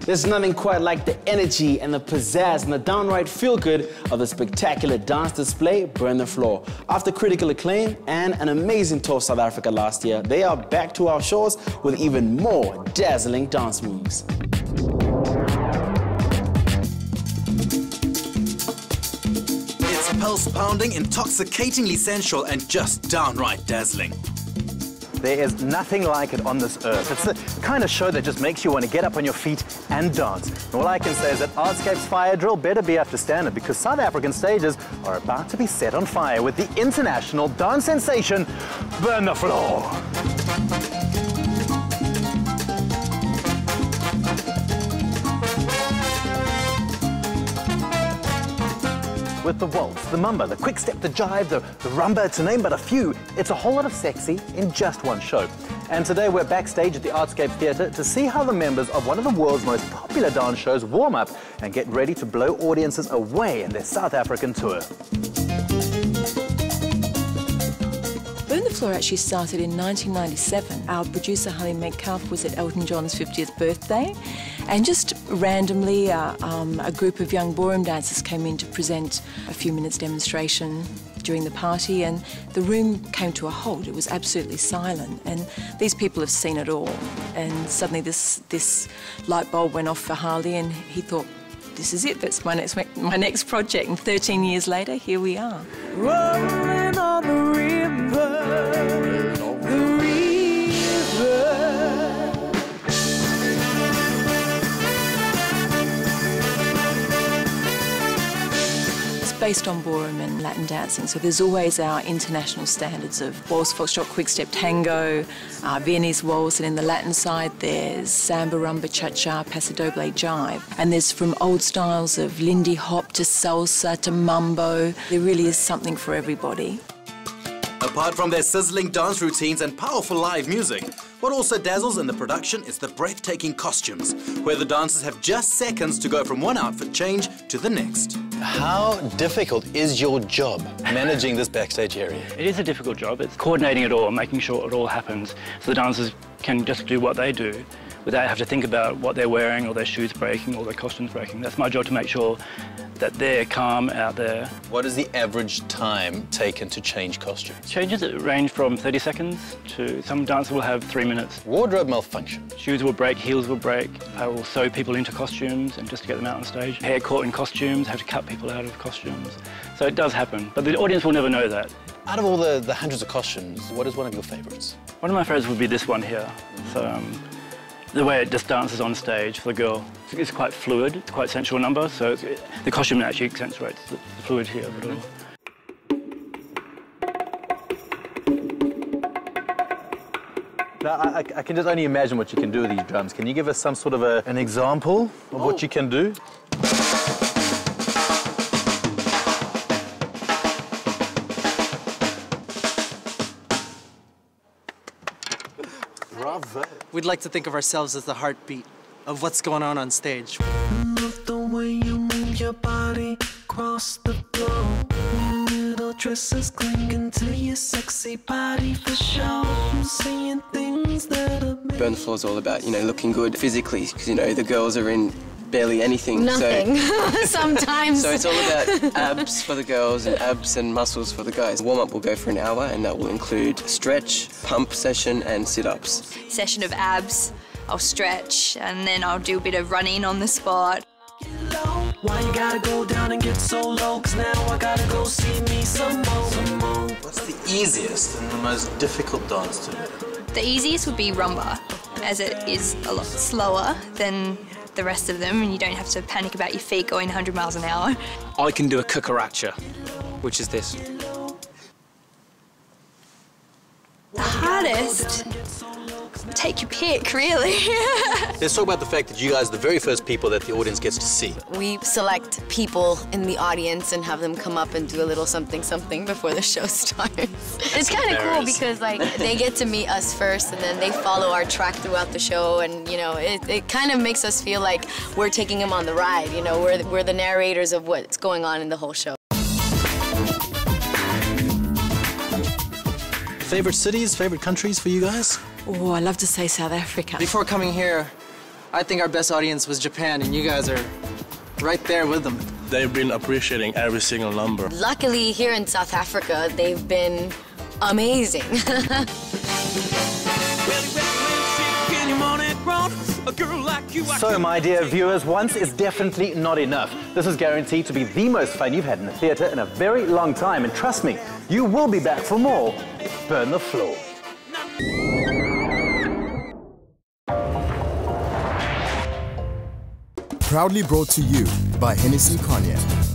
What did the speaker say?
There's nothing quite like the energy and the pizzazz and the downright feel-good of the spectacular dance display, Burn the Floor. After critical acclaim and an amazing tour of South Africa last year, they are back to our shores with even more dazzling dance moves. It's pulse-pounding, intoxicatingly sensual and just downright dazzling. There is nothing like it on this earth. It's the kind of show that just makes you want to get up on your feet and dance. And all I can say is that Artscape's fire drill better be up to standard, because South African stages are about to be set on fire with the international dance sensation, Burn the Floor. With the waltz, the mamba, the quick step, the jive, the rumba, to name but a few, it's a whole lot of sexy in just one show. And today we're backstage at the Artscape Theatre to see how the members of one of the world's most popular dance shows warm up and get ready to blow audiences away in their South African tour. Burn the Floor actually started in 1997. Our producer, Holly Metcalf, was at Elton John's 50th birthday, and just randomly a group of young ballroom dancers came in to present a few minutes demonstration during the party, and the room came to a halt. It was absolutely silent, and these people have seen it all. And suddenly this light bulb went off for Harley, and he thought, this is it, that's my next project. And 13 years later, here we are. Rolling on the river, the river. It's based on ballroom and Latin dancing, so there's always our international standards of waltz, foxtrot, quick-step, tango, Viennese waltz, and in the Latin side there's samba, rumba, cha-cha, paso doble, jive. And there's from old styles of Lindy hop to salsa to mambo. There really is something for everybody. Apart from their sizzling dance routines and powerful live music, what also dazzles in the production is the breathtaking costumes, where the dancers have just seconds to go from one outfit change to the next. How difficult is your job managing this backstage area? It is a difficult job. It's coordinating it all, making sure it all happens so the dancers can just do what they do without having to think about what they're wearing or their shoes breaking or their costumes breaking. That's my job, to make sure that they're calm out there. What is the average time taken to change costumes? Changes range from 30 seconds to some dancers will have 3 minutes. Wardrobe malfunction. Shoes will break, heels will break. I will sew people into costumes and just to get them out on stage. Hair caught in costumes, have to cut people out of costumes. So it does happen, but the audience will never know that. Out of all the hundreds of costumes, what is one of your favourites? One of my favourites would be this one here. So, the way it just dances on stage for the girl. It's quite fluid, it's quite sensual number, so the costume actually accentuates the fluidity of it all. Now, I can just only imagine what you can do with these drums. Can you give us some sort of an example of what you can do? We'd like to think of ourselves as the heartbeat of what's going on stage. Love the way you move your body across the floor. Your little dresses clinging to your sexy body for sure. Saying things that are Burn the Floor is all about, looking good physically, because, the girls are in barely anything. Nothing. So, sometimes. So it's all about abs for the girls and abs and muscles for the guys. The warm-up will go for an hour, and that will include stretch, pump session and sit-ups. Session of abs, I'll stretch, and then I'll do a bit of running on the spot. Why you gotta go down and get so low? 'Cause now I gotta go see me some more. What's the easiest and the most difficult dance to learn? The easiest would be rumba, as it is a lot slower than the rest of them, and you don't have to panic about your feet going 100 miles an hour. I can do a cucaracha, which is this. The hardest? Take your pick, really. Let's talk about the fact that you guys are the very first people that the audience gets to see. We select people in the audience and have them come up and do a little something before the show starts. It's kind of cool because they get to meet us first, and then they follow our track throughout the show, and it kind of makes us feel like we're taking them on the ride. We're the narrators of what's going on in the whole show. Favorite cities, favorite countries for you guys? Oh, I love to say South Africa. Before coming here, I think our best audience was Japan, and you guys are right there with them. They've been appreciating every single number. Luckily, here in South Africa, they've been amazing. So, my dear viewers, once is definitely not enough. This is guaranteed to be the most fun you've had in the theatre in a very long time. And trust me, you will be back for more Burn the Floor. Proudly brought to you by Hennessy Cognac.